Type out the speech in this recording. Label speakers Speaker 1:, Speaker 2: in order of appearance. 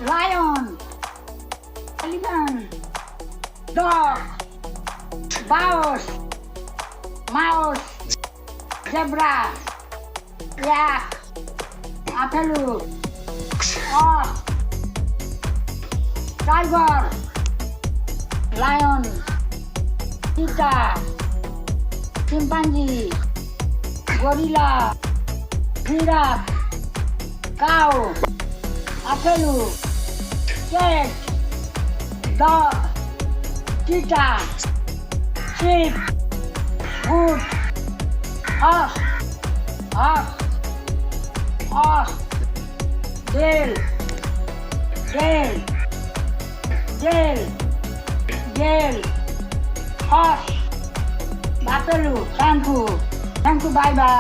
Speaker 1: lion, elephant, dog, mouse, zebra, yak, buffalo, ox, tiger, lion, cheetah, chimpanzee, gorilla, giraffe, cow, buffalo, cat, dog, cheetah, sheep, goat, ox, deer, horse, buffalo. Thank you. Bye bye.